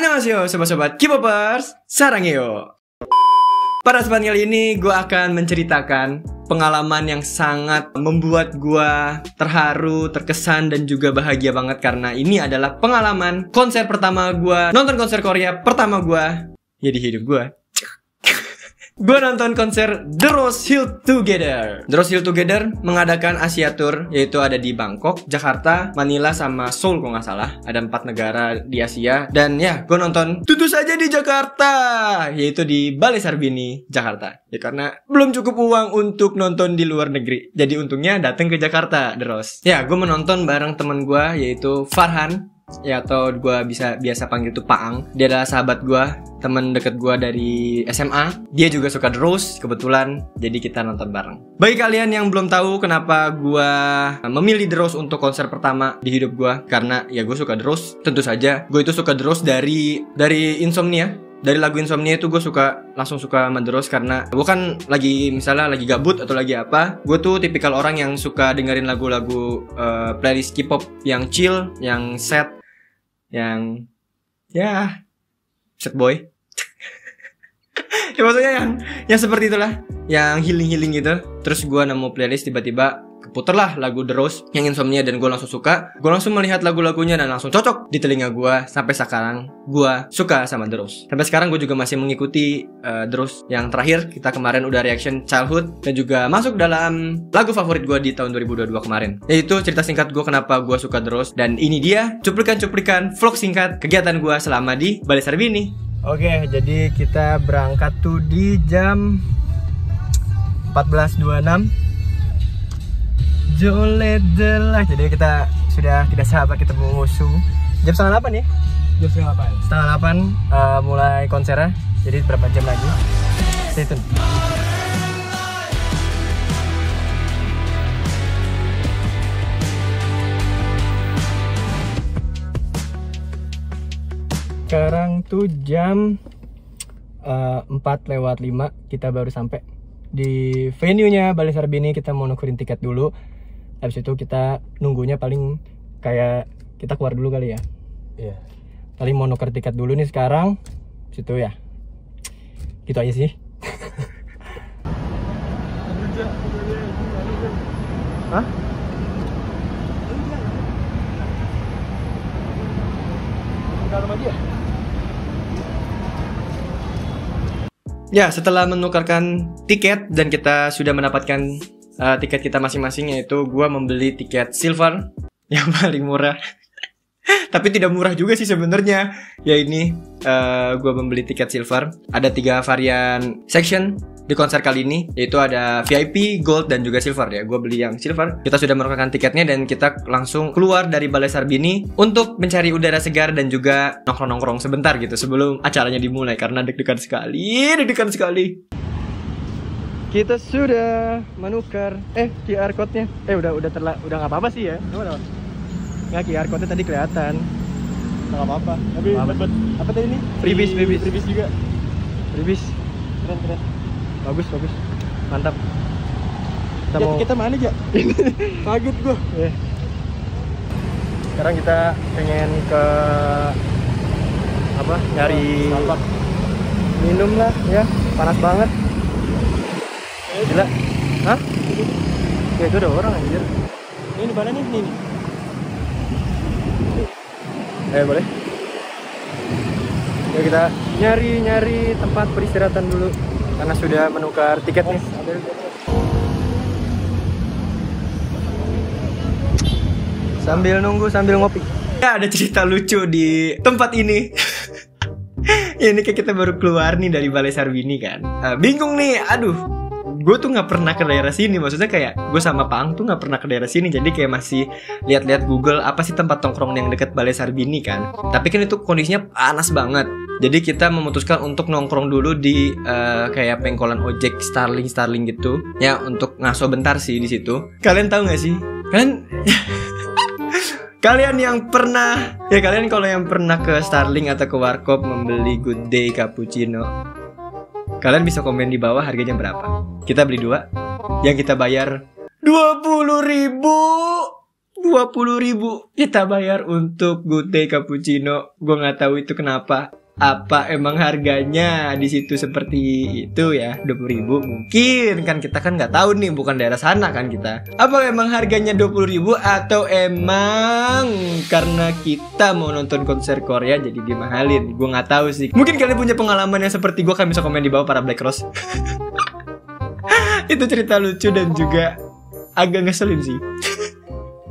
Annyeonghaseyo sobat-sobat K-popers, sarangheyo. Pada kesempatan kali ini gue akan menceritakan pengalaman yang sangat membuat gue terharu, terkesan, dan juga bahagia banget. Karena ini adalah pengalaman konser pertama gue, nonton konser Korea pertama gue ya di hidup gue. Gue nonton konser The Rose Hill Together. The Rose Hill Together mengadakan Asia Tour, yaitu ada di Bangkok, Jakarta, Manila, sama Seoul kalau nggak salah. Ada 4 negara di Asia. Dan ya, gue nonton tentu saja di Jakarta, yaitu di Balai Sarbini, Jakarta. Ya karena belum cukup uang untuk nonton di luar negeri, jadi untungnya datang ke Jakarta, The Rose. Ya, gue menonton bareng temen gue, yaitu Farhan, ya atau gue biasa panggil itu Paang. Dia adalah sahabat gue, teman deket gue dari SMA. Dia juga suka The Rose kebetulan, jadi kita nonton bareng. Bagi kalian yang belum tahu kenapa gue memilih The Rose untuk konser pertama di hidup gue, karena ya gue suka The Rose. Tentu saja gue itu suka The Rose dari Insomnia. Dari lagu Insomnia itu gue langsung suka sama The Rose. Karena gue kan misalnya lagi gabut atau lagi apa, gue tuh tipikal orang yang suka dengerin lagu-lagu playlist K-pop yang chill, yang sad, yang ya sad boy. Ya maksudnya yang seperti itulah, yang healing gitu. Terus gue nemu playlist, tiba-tiba keputerlah lagu The Rose yang Insomnia, dan gue langsung suka. Gue langsung melihat lagu-lagunya dan langsung cocok di telinga gue. Sampai sekarang gue suka sama The Rose. Sampai sekarang gue juga masih mengikuti The Rose. Yang terakhir kita kemarin udah reaction Childhood, dan juga masuk dalam lagu favorit gue di tahun 2022 kemarin, yaitu cerita singkat gue kenapa gue suka The Rose. Dan ini dia cuplikan-cuplikan vlog singkat kegiatan gue selama di Balai Sarbini. Oke, jadi kita berangkat tuh di jam 14.26. Joledelah. Jadi kita sudah tidak sabar ketemu musuh. Jam setengah 8 nih. Jam setengah 8 mulai konsernya. Jadi berapa jam lagi? Stay tune. Sekarang tuh jam 4:05. Kita baru sampai di venue-nya Balai Sarbini. Kita mau nukerin tiket dulu. Habis itu kita nunggunya paling kayak kita keluar dulu kali ya. Iya. Paling mau nuker tiket dulu nih sekarang. Situ ya. Gitu aja sih. Hah? Dalam aja. Ya, setelah menukarkan tiket dan kita sudah mendapatkan tiket kita masing-masing, yaitu gue membeli tiket silver yang paling murah. Tapi tidak murah juga sih sebenarnya. Ya ini gue membeli tiket silver. Ada 3 varian section di konser kali ini, yaitu ada VIP, Gold, dan juga Silver ya. Gue beli yang Silver. Kita sudah menukarkan tiketnya dan kita langsung keluar dari Balai Sarbini untuk mencari udara segar dan juga nongkrong-nongkrong sebentar gitu sebelum acaranya dimulai, karena deg-degan sekali. Kita sudah menukar QR code-nya. Udah nggak apa-apa sih ya. Nggak, QR code-nya tadi kelihatan. Nggak apa-apa. Tapi apa tadi ini? Freebies juga. Freebies. Keren. Bagus. Mantap. Kita mana aja? Kaget gua. Sekarang kita pengen ke nyari minum lah ya. Panas banget. Gila. Hah? Ya itu ada orang anjir. Ini di mana nih? Boleh. Ya kita nyari tempat peristirahatan dulu karena sudah menukar tiket nih. Sambil nunggu, sambil ngopi. Ya, ada cerita lucu di tempat ini. Ya, ini kayak kita baru keluar nih dari Balai Sarbini kan. Bingung nih, aduh. Gue tuh nggak pernah ke daerah sini, maksudnya kayak gue sama Paang tuh nggak pernah ke daerah sini, jadi kayak masih lihat-lihat Google apa sih tempat tongkrong yang dekat Balai Sarbini kan. Tapi kan itu kondisinya panas banget, jadi kita memutuskan untuk nongkrong dulu di kayak pengkolan ojek Starling gitu ya, untuk ngaso bentar sih di situ. Kalian tahu nggak sih? Kalian kalau yang pernah ke Starling atau ke Warkop membeli Good Day Cappuccino, kalian bisa komen di bawah harganya berapa. Kita beli 2, yang kita bayar 20.000. 20.000 kita bayar untuk Gute Cappuccino. Gue nggak tahu itu kenapa. Apa emang harganya di situ seperti itu ya, 20.000 mungkin kan, kita kan nggak tahu nih, bukan daerah sana kan kita. Apa emang harganya 20.000 atau emang karena kita mau nonton konser Korea jadi dimahalin? Gue nggak tahu sih. Mungkin kalian punya pengalaman yang seperti gue, kalian bisa komen di bawah para Black Rose. Itu cerita lucu dan juga agak ngeselin sih.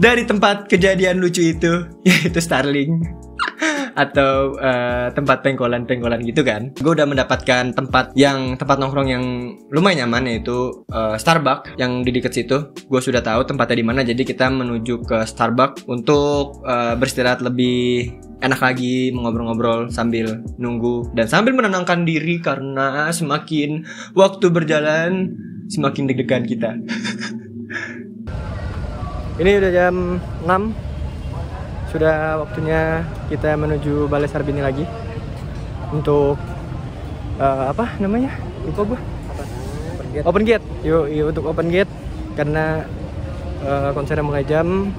Dari tempat kejadian lucu itu, yaitu Starling atau tempat pengkolan-pengkolan gitu kan, gue udah mendapatkan tempat nongkrong yang lumayan nyaman, yaitu Starbucks yang di dekat situ. Gue sudah tahu tempatnya di mana, jadi kita menuju ke Starbucks untuk beristirahat lebih enak lagi, ngobrol-ngobrol sambil nunggu dan sambil menenangkan diri, karena semakin waktu berjalan semakin deg-degan kita. Ini udah jam 6. Sudah waktunya kita menuju Balai Sarbini lagi. Untuk apa namanya? Lupa gue. Open gate. Yuk untuk open gate. Karena konsernya mulai jam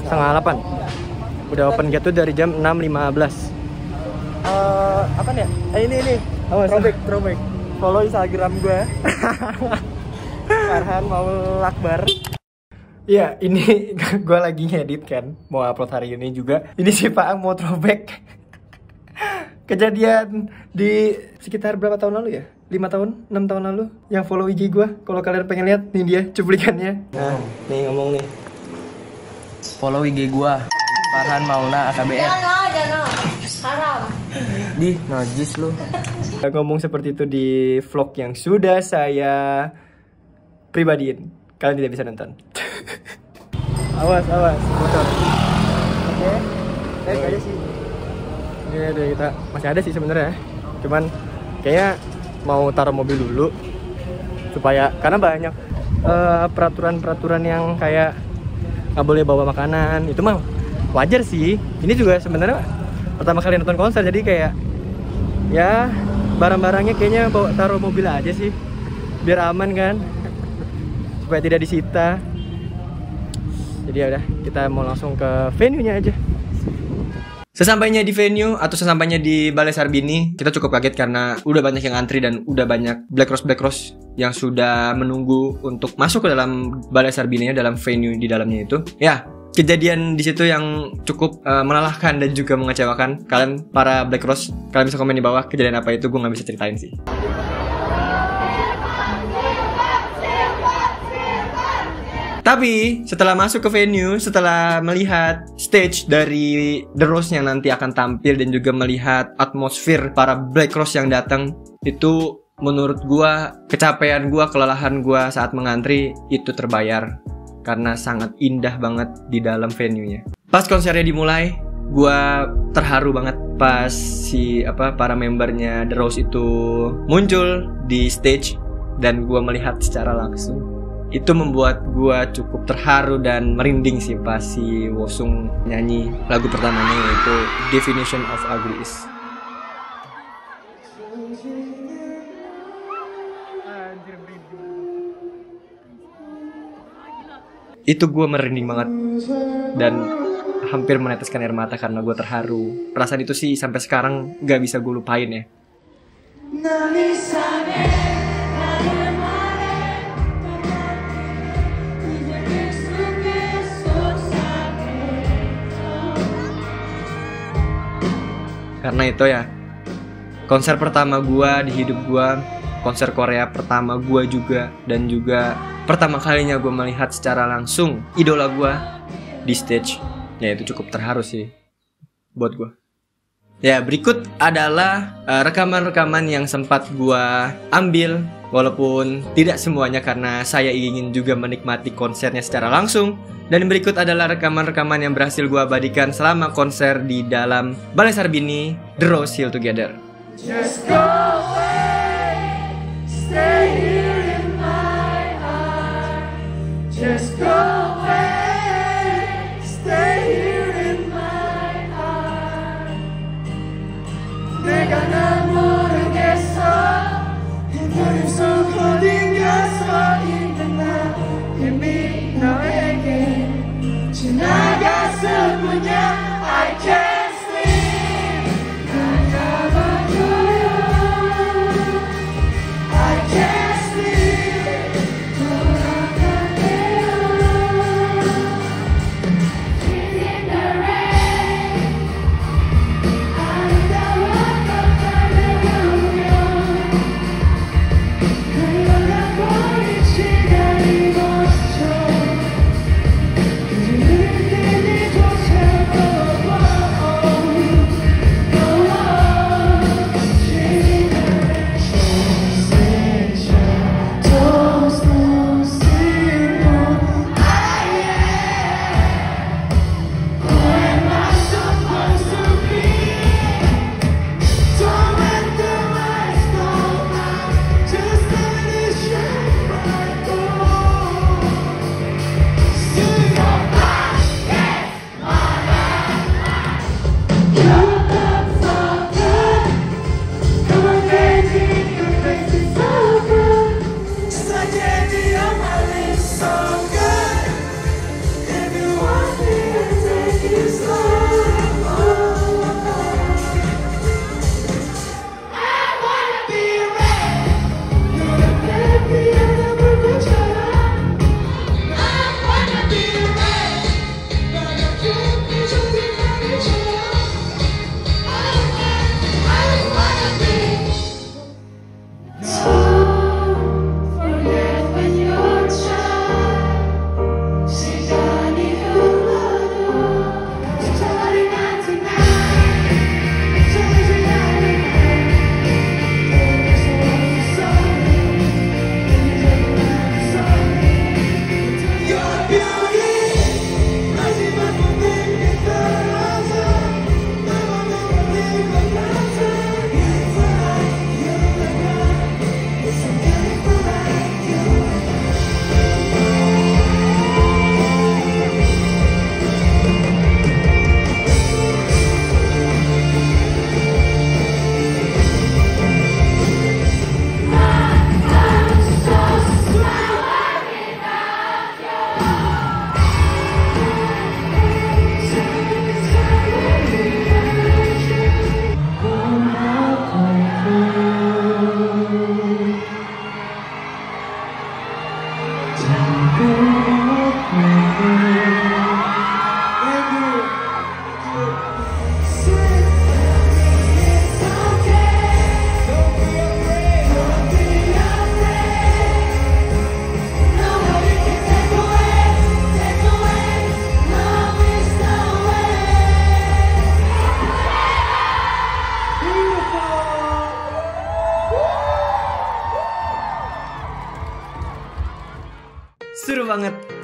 7:30. Udah open gate tuh dari jam 6.15. Apa nih? Ini. Throwback. Follow Instagram gue. Farhan Maul Akbar. Ya, ini gue lagi ngedit kan, mau upload hari ini juga. Ini si Pak mau throwback kejadian di sekitar berapa tahun lalu ya? 5 tahun, 6 tahun lalu. Yang follow IG gue, kalau kalian pengen lihat, nih dia cuplikannya. Nah, nih ngomong nih. Follow IG gue, Farhan Maulna AKBR. Jangan, haram. Di najis lu. Ngomong seperti itu di vlog yang sudah saya pribadiin. Kalian tidak bisa nonton. Awas, motor. Oke, naik aja sih. Ini ada kita, masih ada sih sebenarnya. Cuman kayaknya mau taruh mobil dulu supaya, karena banyak peraturan yang kayak nggak boleh bawa makanan. Itu mah wajar sih. Ini juga sebenarnya pertama kali nonton konser, jadi kayak ya barang-barangnya kayaknya bawa taruh mobil aja sih, biar aman kan, supaya tidak disita. Jadi ya udah, kita mau langsung ke venue-nya aja. Sesampainya di venue atau sesampainya di Balai Sarbini, kita cukup kaget karena udah banyak yang antri dan udah banyak Black Rose yang sudah menunggu untuk masuk ke dalam Balai Sarbini, dalam venue di dalamnya itu. Ya, kejadian di situ yang cukup melelahkan dan juga mengecewakan. Kalian para Black Rose, kalian bisa komen di bawah kejadian apa itu, gue nggak bisa ceritain sih. Tapi setelah masuk ke venue, setelah melihat stage dari The Rose yang nanti akan tampil dan juga melihat atmosfer para Black Rose yang datang, itu menurut gua, kecapean gua, kelelahan gua saat mengantri itu terbayar karena sangat indah banget di dalam venue-nya. Pas konsernya dimulai, gua terharu banget pas para membernya The Rose itu muncul di stage dan gua melihat secara langsung. Itu membuat gua cukup terharu dan merinding sih pas si Wosung nyanyi lagu pertamanya, yaitu Definition of Ugly Is. Itu gua merinding banget dan hampir meneteskan air mata karena gua terharu. Perasaan itu sih sampai sekarang gak bisa gue lupain ya. Karena itu ya, konser pertama gua di hidup gua, konser Korea pertama gua juga, dan juga pertama kalinya gua melihat secara langsung idola gua di stage. Ya itu cukup terharu sih buat gua. Ya, berikut adalah rekaman-rekaman yang sempat gua ambil, walaupun tidak semuanya karena saya ingin juga menikmati konsernya secara langsung. Dan berikut adalah rekaman-rekaman yang berhasil gua abadikan selama konser di dalam Balai Sarbini The Rose Hill Together. Just go away, stay here in my heart. Just go away, stay here in my heart. 내가 날 모르겠어, 머릿속 어딘가 서 있는 나 이미 너에게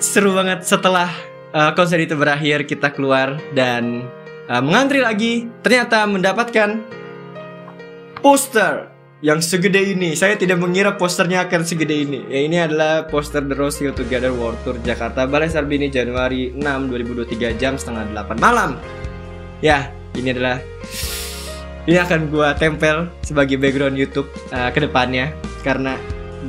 Seru banget setelah konser itu berakhir, kita keluar dan mengantri lagi. Ternyata mendapatkan poster yang segede ini. Saya tidak mengira posternya akan segede ini. Ya, ini adalah poster The Rose Hill Together World Tour Jakarta Balai Sarbini Januari 6, 2023 jam setengah 8 malam. Ya, ini akan gua tempel sebagai background YouTube ke depannya, karena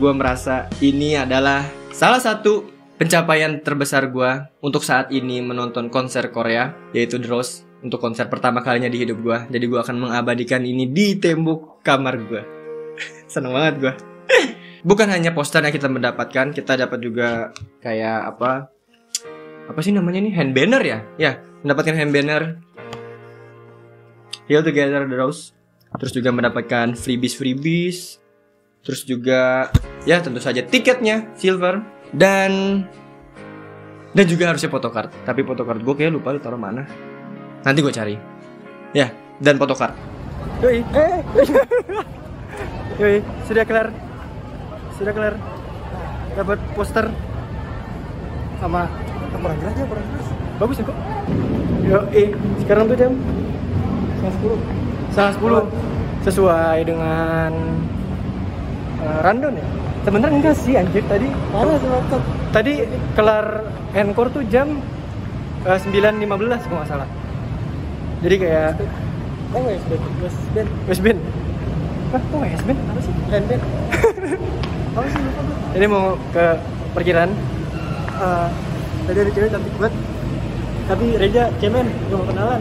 gua merasa ini adalah salah satu pencapaian terbesar gue untuk saat ini menonton konser Korea, yaitu The Rose, untuk konser pertama kalinya di hidup gue. Jadi gue akan mengabadikan ini di tembok kamar gue. Seneng banget gue. Bukan hanya posternya kita mendapatkan, kita dapat juga kayak apa sih namanya nih, hand banner ya? Ya, mendapatkan hand banner Hill Together The Rose. Terus juga mendapatkan freebies. Terus juga ya tentu saja tiketnya silver. Dan juga harusnya photocard. Tapi photocard gue kayak lupa taruh mana. Nanti gue cari. Ya, dan photocard. Yoi. Yoi, sudah kelar. Dapat poster sama kurang jelas. Bagus ya kok. Yoi, sekarang tuh jam 10. Sesuai dengan rundown ya. Sebenernya enggak sih anjir, tadi tadi kelar encore tuh jam 9.15 kalau nggak salah. Jadi kayak Westband. Hah, kok Westband? Apa sih? Handband. Apa sih lupa gue. Jadi mau ke parkiran. Tadi ada cewek cantik banget. Tapi Reja cemen, gak mau kenalan.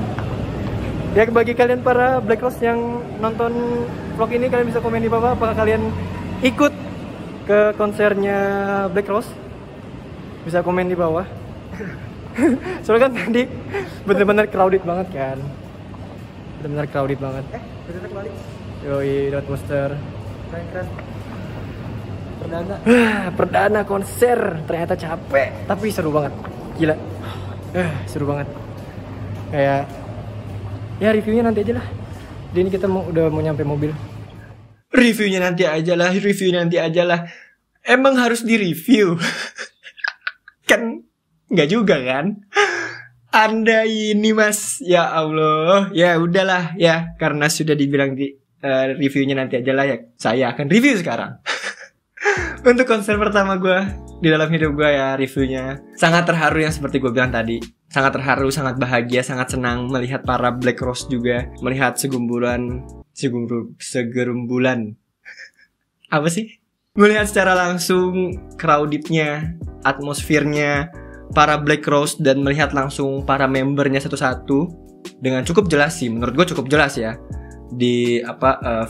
Ya bagi kalian para Black Rose yang nonton vlog ini, kalian bisa komen di bawah apakah kalian ikut ke konsernya Black Rose. Bisa komen di bawah. Soalnya kan tadi bener-bener crowded banget kan. Bener-bener crowded banget. Bener balik. Yoi, Dot Monster. Keren. Perdana. Perdana konser, ternyata capek tapi seru banget. Gila. Seru banget. Kayak ya reviewnya nanti aja lah. Jadi ini kita udah mau nyampe mobil. Reviewnya nanti aja lah. Emang harus di-review. Kan nggak juga kan? Anda ini Mas, ya Allah. Ya udahlah ya, karena sudah dibilang di reviewnya nanti aja lah ya. Saya akan review sekarang. Untuk konser pertama gue di dalam hidup gue ya, reviewnya sangat terharu yang seperti gue bilang tadi. Sangat terharu, sangat bahagia, sangat senang melihat para Black Rose juga. Melihat segerumbulan apa sih? Melihat secara langsung crowdednya, atmosfernya para Black Rose, dan melihat langsung para membernya satu-satu dengan cukup jelas sih. Menurut gue cukup jelas ya di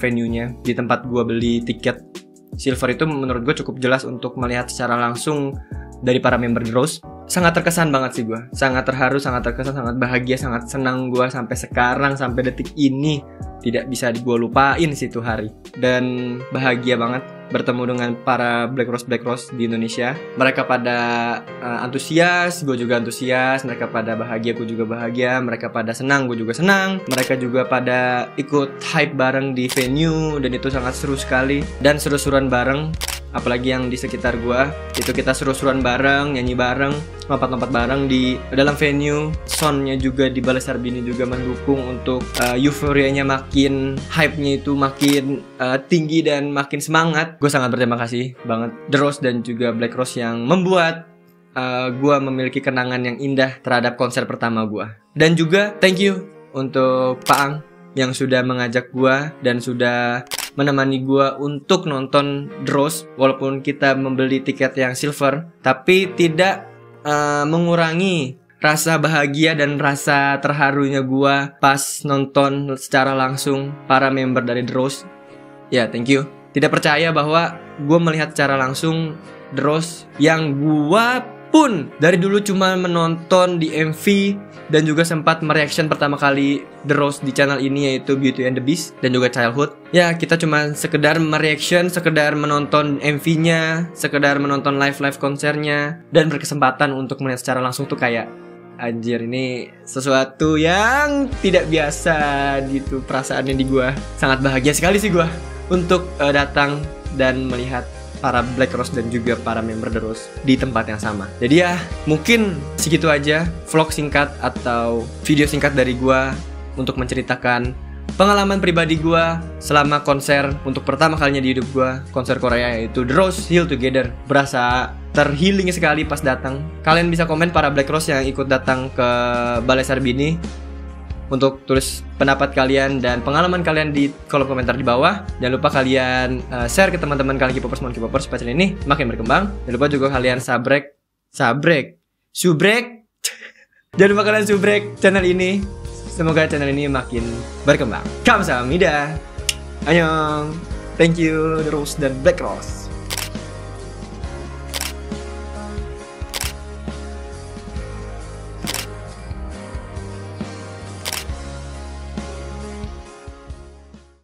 venue-nya, di tempat gue beli tiket Silver itu menurut gue cukup jelas untuk melihat secara langsung dari para member The Rose. Sangat terkesan banget sih gue. Sangat terharu, sangat terkesan, sangat bahagia, sangat senang gue sampai sekarang, sampai detik ini. Tidak bisa gue lupain sih itu hari. Dan bahagia banget bertemu dengan para Black Rose di Indonesia. Mereka pada antusias, gue juga antusias. Mereka pada bahagia, gue juga bahagia. Mereka pada senang, gue juga senang. Mereka juga pada ikut hype bareng di venue, dan itu sangat seru sekali. Dan seru-seruan bareng, apalagi yang di sekitar gue, itu kita seru-seruan bareng, nyanyi bareng, lompat-lompat bareng di dalam venue. Soundnya juga di Balai Sarbini juga mendukung untuk euforianya makin, hype-nya itu makin tinggi dan makin semangat. Gue sangat berterima kasih banget The Rose dan juga Black Rose yang membuat gue memiliki kenangan yang indah terhadap konser pertama gue. Dan juga thank you untuk Pak Ang yang sudah mengajak gue dan sudah menemani gue untuk nonton The Rose. Walaupun kita membeli tiket yang silver, tapi tidak mengurangi rasa bahagia dan rasa terharunya gue pas nonton secara langsung para member dari The Rose. Ya, thank you. Tidak percaya bahwa gue melihat secara langsung The Rose yang gue pun dari dulu cuma menonton di MV dan juga sempat mereaction pertama kali The Rose di channel ini, yaitu Beauty and the Beast dan juga Childhood. Ya, kita cuma sekedar mereaction, sekedar menonton MV-nya, sekedar menonton live konsernya, dan berkesempatan untuk melihat secara langsung tuh kayak anjir, ini sesuatu yang tidak biasa gitu perasaannya di gua. Sangat bahagia sekali sih gua untuk datang dan melihat para Black Rose dan juga para member The Rose di tempat yang sama. Jadi ya, mungkin segitu aja vlog singkat atau video singkat dari gua untuk menceritakan pengalaman pribadi gua selama konser untuk pertama kalinya di hidup gua, konser Korea yaitu The Rose Heal Together. Berasa terhealing sekali pas datang. Kalian bisa komen para Black Rose yang ikut datang ke Balai Sarbini untuk tulis pendapat kalian dan pengalaman kalian di kolom komentar di bawah. Jangan lupa kalian share ke teman-teman kalian K-popers, K-popers supaya channel ini makin berkembang. Jangan lupa juga kalian subrek. Jangan lupa kalian subrek channel ini. Semoga channel ini makin berkembang. Kamsahamnida. Annyeong. Thank you The Rose dan Black Rose.